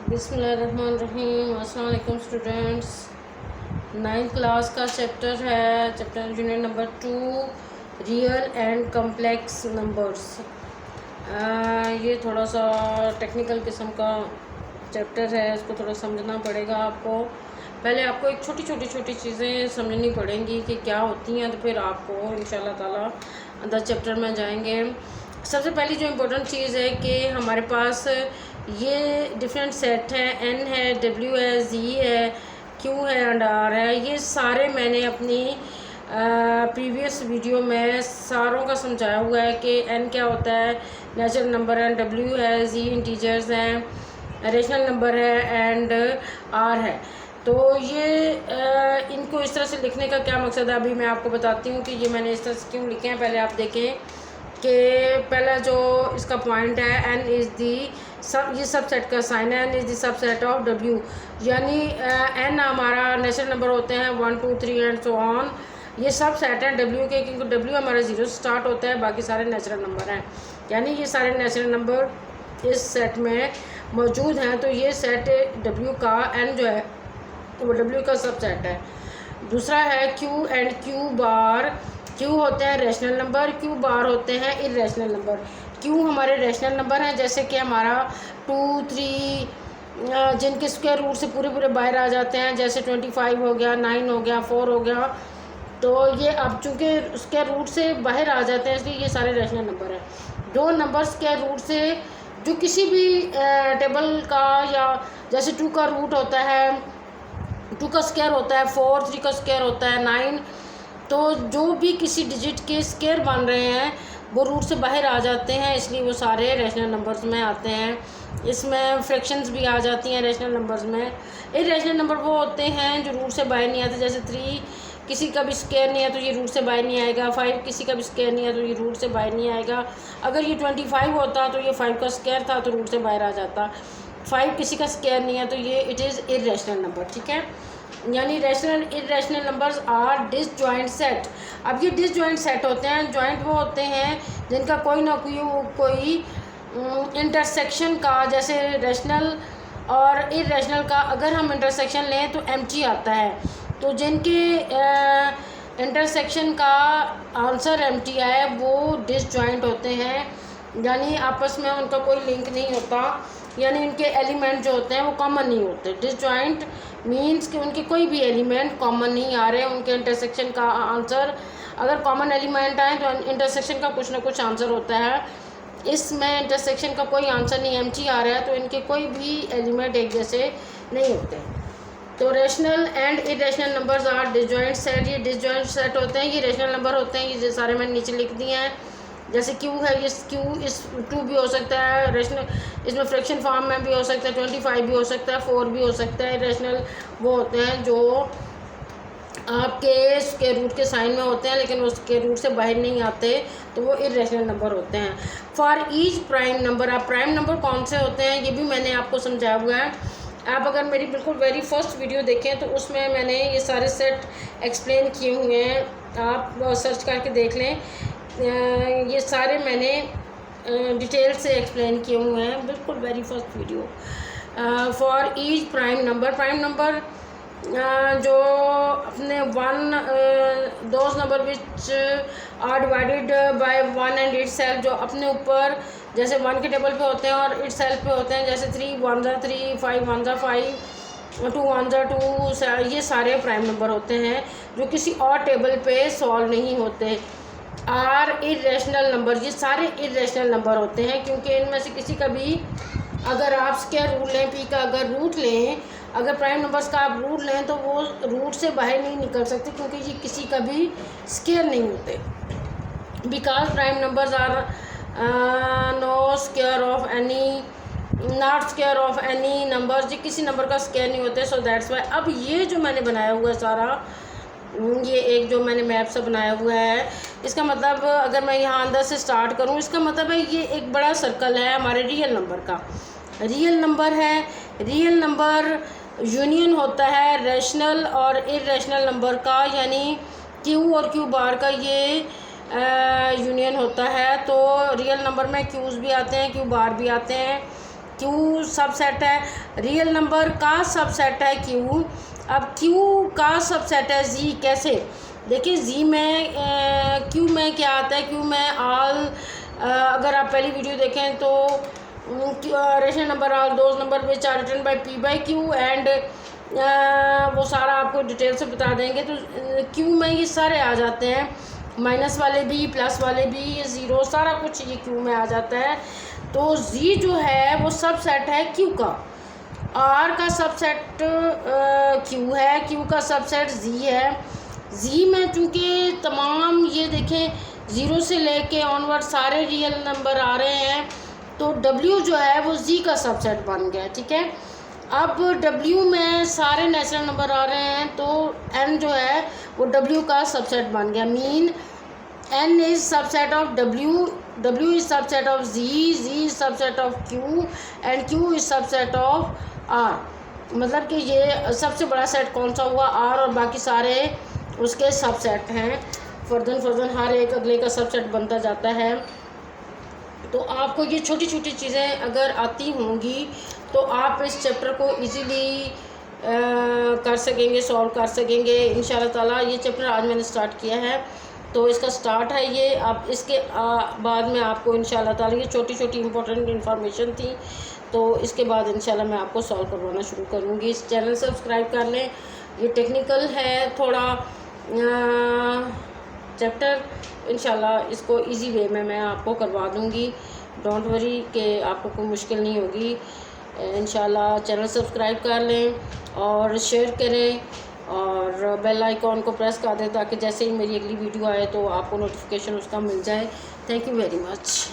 बिस्मिल्लाहिर्रहमानिर्रहीम। अस्सलाम वालेकुम स्टूडेंट्स। 9th क्लास का चैप्टर है, chapter unit number 2, real and complex numbers. ये थोड़ा सा टेक्निकल किस्म का चैप्टर है, इसको थोड़ा समझना पड़ेगा आपको। पहले आपको एक छोटी चीज़ें समझनी पड़ेंगी कि क्या होती हैं, तो फिर आपको इंशाल्लाह ताला अंदर चैप्टर में जाएंगे। सबसे पहली जो इम्पोर्टेंट चीज़ है कि हमारे पास ये डिफरेंट सेट है, एन है, डब्ल्यू है, जी है, क्यू है एंड आर है। ये सारे मैंने अपनी प्रीवियस वीडियो में सारों का समझाया हुआ है कि एन क्या होता है, नेचुरल नंबर है, डब्ल्यू है, जी इंटीजर्स हैं, रेशनल नंबर है एंड आर है। तो ये इनको इस तरह से लिखने का क्या मकसद है, अभी मैं आपको बताती हूँ कि ये मैंने इस तरह से क्यों लिखे हैं। पहले आप देखें कि पहला जो इसका पॉइंट है, एन इज़ दी ये सब सेट का साइन है, एन इज़ दी सब सेट ऑफ डब्ल्यू, यानी एन हमारा नेचुरल नंबर होते हैं 1 2 3 एंड सो ऑन। ये सब सेट हैं डब्ल्यू के, क्योंकि डब्ल्यू हमारा 0 से स्टार्ट होता है, बाकी सारे नेचुरल नंबर हैं, यानी ये सारे नेचुरल नंबर इस सेट में मौजूद हैं। तो ये सेट डब्ल्यू का एन जो है वो डब्ल्यू का सब सेट है। दूसरा है Q and Q bar. Q होते हैं रैशनल नंबर, क्यू बार होते हैं इर्रेशनल नंबर। क्यू हमारे रैशनल नंबर हैं, जैसे कि हमारा 2 3 जिनके स्क्वायर रूट से पूरे बाहर आ जाते हैं, जैसे 25 हो गया, 9 हो गया, 4 हो गया। तो ये अब चूँकि स्क्वायर रूट से बाहर आ जाते हैं, इसलिए ये सारे रैशनल नंबर हैं। दो नंबर स्क्वायर रूट से जो किसी भी टेबल का, या जैसे 2 का रूट होता है, 2 का स्क्वायर होता है 4, 3 का स्क्वायर होता है 9, तो जो भी किसी डिजिट के स्क्वायर बन रहे हैं वो रूट से बाहर आ जाते हैं, इसलिए वो सारे रैशनल नंबर्स में आते हैं। इसमें फ्रैक्शंस भी आ जाती हैं रैशनल नंबर्स में। इर्रेशनल नंबर वो होते हैं जो रूट से बाहर नहीं आते, जैसे 3 किसी का भी स्क्वायर नहीं है तो ये रूट से बाहर नहीं आएगा, 5 किसी का भी स्क्वायर नहीं है तो ये रूट से बाहर नहीं आएगा। अगर ये 25 होता तो ये 5 का स्क्वायर था तो रूट से बाहर आ जाता। 5 किसी का स्क्वायर नहीं है तो ये इट इज़ इर्रेशनल नंबर, ठीक है। यानी rational irrational numbers are disjoint set. अब ये डिसजॉइंट सेट होते हैं, जॉइंट वो होते हैं जिनका कोई ना कोई इंटरसेक्शन का, जैसे रैशनल और इर्रेशनल का अगर हम इंटरसेक्शन लें तो एम्प्टी आता है। तो जिनके इंटरसेक्शन का आंसर एम्प्टी है वो डिसजॉइंट होते हैं, यानी आपस में उनका कोई लिंक नहीं होता, यानी उनके एलिमेंट जो होते हैं वो कॉमन नहीं होते। डिसजॉइंट मींस कि उनके कोई भी एलिमेंट कॉमन नहीं आ रहे, उनके इंटरसेक्शन का आंसर, अगर कॉमन एलिमेंट आए तो इंटरसेक्शन का कुछ ना कुछ आंसर होता है। इसमें इंटरसेक्शन का कोई आंसर नहीं, एम्प्टी आ रहा है, तो इनके कोई भी एलिमेंट एक जैसे नहीं होते। तो rational and irrational numbers are disjoint set. ये डिसजॉइंट सेट होते हैं, ये रैशनल नंबर होते हैं, ये सारे मैंने नीचे लिख दिए हैं। जैसे क्यू है, ये क्यू इस 2 भी हो सकता है रैशनल, इसमें फ्रैक्शन फॉर्म में भी हो सकता है, 25 भी हो सकता है, 4 भी हो सकता है। रैशनल वो होते हैं जो आपके स्क्वायर रूट के साइन में होते हैं लेकिन वो स्क्वायर रूट से बाहर नहीं आते, तो वो इर्रेशनल नंबर होते हैं। फॉर ईच प्राइम नंबर, आप प्राइम नंबर कौन से होते हैं ये भी मैंने आपको समझाया हुआ है। आप अगर मेरी बिल्कुल वेरी फर्स्ट वीडियो देखें तो उसमें मैंने ये सारे सेट एक्सप्लेन किए हुए हैं, आप सर्च करके देख लें। ये सारे मैंने डिटेल से एक्सप्लेन किए हुए हैं, बिल्कुल very first video. For each prime number जो अपने those number which are divided by 1 and itself, जो अपने ऊपर जैसे 1 के टेबल पे होते हैं और इट सेल्फ पे होते हैं, जैसे 3 1 जा 3, 5 1 जा 5, 2 1 जा 2, ये सारे प्राइम नंबर होते हैं जो किसी और टेबल पे सॉल्व नहीं होते। आर इर्रेशनल नंबर, ये सारे इर्रेशनल नंबर होते हैं, क्योंकि इनमें से किसी का भी अगर आप स्क्वायर रूट लें, पी का अगर रूट लें, अगर प्राइम नंबर्स का आप रूट लें तो वो रूट से बाहर नहीं निकल सकते, क्योंकि ये किसी का भी स्क्वायर नहीं होते। Because prime numbers are no square of any, not square of any number, ये किसी नंबर का स्क्वायर नहीं होते। सो दैट्स वाई अब ये जो मैंने बनाया हुआ है सारा, ये एक जो मैंने मैप से बनाया हुआ है, इसका मतलब अगर मैं यहाँ अंदर से स्टार्ट करूँ, इसका मतलब है ये एक बड़ा सर्कल है हमारे रियल नंबर का। रियल नंबर है, रियल नंबर यूनियन होता है रैशनल और इर्रेशनल नंबर का, यानी क्यू और क्यू बार का ये यूनियन होता है। तो रियल नंबर में क्यूज़ भी आते हैं, क्यू बार भी आते हैं, क्यू सबसेट है, रियल नंबर का सबसेट है क्यू। अब क्यू का सबसेट है जी, कैसे? देखिए जी में क्यू में क्या आता है, क्यू में ऑल, अगर आप पहली वीडियो देखें तो rational number all those number which are written by P by Q and वो सारा आपको डिटेल से बता देंगे। तो क्यू में ये सारे आ जाते हैं, माइनस वाले भी, प्लस वाले भी, ये ज़ीरो, सारा कुछ ये क्यू में आ जाता है। तो जी जो है वो सबसेट है क्यू का। आर का सबसेट क्यू है, क्यू का सबसेट जी है। जी में चूँकि तमाम ये देखें ज़ीरो से लेके ऑनवर्ड सारे रियल नंबर आ रहे हैं, तो डब्ल्यू जो है वो जी का सबसेट बन गया, ठीक है। अब डब्ल्यू में सारे नेचुरल नंबर आ रहे हैं, तो एन जो है वो डब्ल्यू का सबसेट बन गया। Mean N is subset of W, W is subset of G, G is subset of Q and Q is subset of R. मतलब कि ये सबसे बड़ा सेट कौन सा हुआ, आर, और बाकी सारे उसके सबसेट हैं। फर्दन हर एक अगले का सबसेट बनता जाता है। तो आपको ये छोटी छोटी चीज़ें अगर आती होंगी तो आप इस चैप्टर को इजीली कर सकेंगे, सॉल्व कर सकेंगे इंशाल्लाह ताला। ये चैप्टर आज मैंने स्टार्ट किया है, तो इसका स्टार्ट है ये। अब इसके बाद में आपको इंशाल्लाह ताला, ये छोटी छोटी इंपॉर्टेंट इन्फॉर्मेशन थी, तो इसके बाद इंशाल्लाह मैं आपको सॉल्व करवाना शुरू करूँगी। इस चैनल सब्सक्राइब कर लें। ये टेक्निकल है थोड़ा चैप्टर, इंशाल्लाह इसको इजी वे में मैं आपको करवा दूँगी। डोंट वरी कि आपको कोई मुश्किल नहीं होगी। इंशाल्लाह चैनल सब्सक्राइब कर लें और शेयर करें और बेल आइकॉन को प्रेस कर दें, ताकि जैसे ही मेरी अगली वीडियो आए तो आपको नोटिफिकेशन उसका मिल जाए। Thank you very much.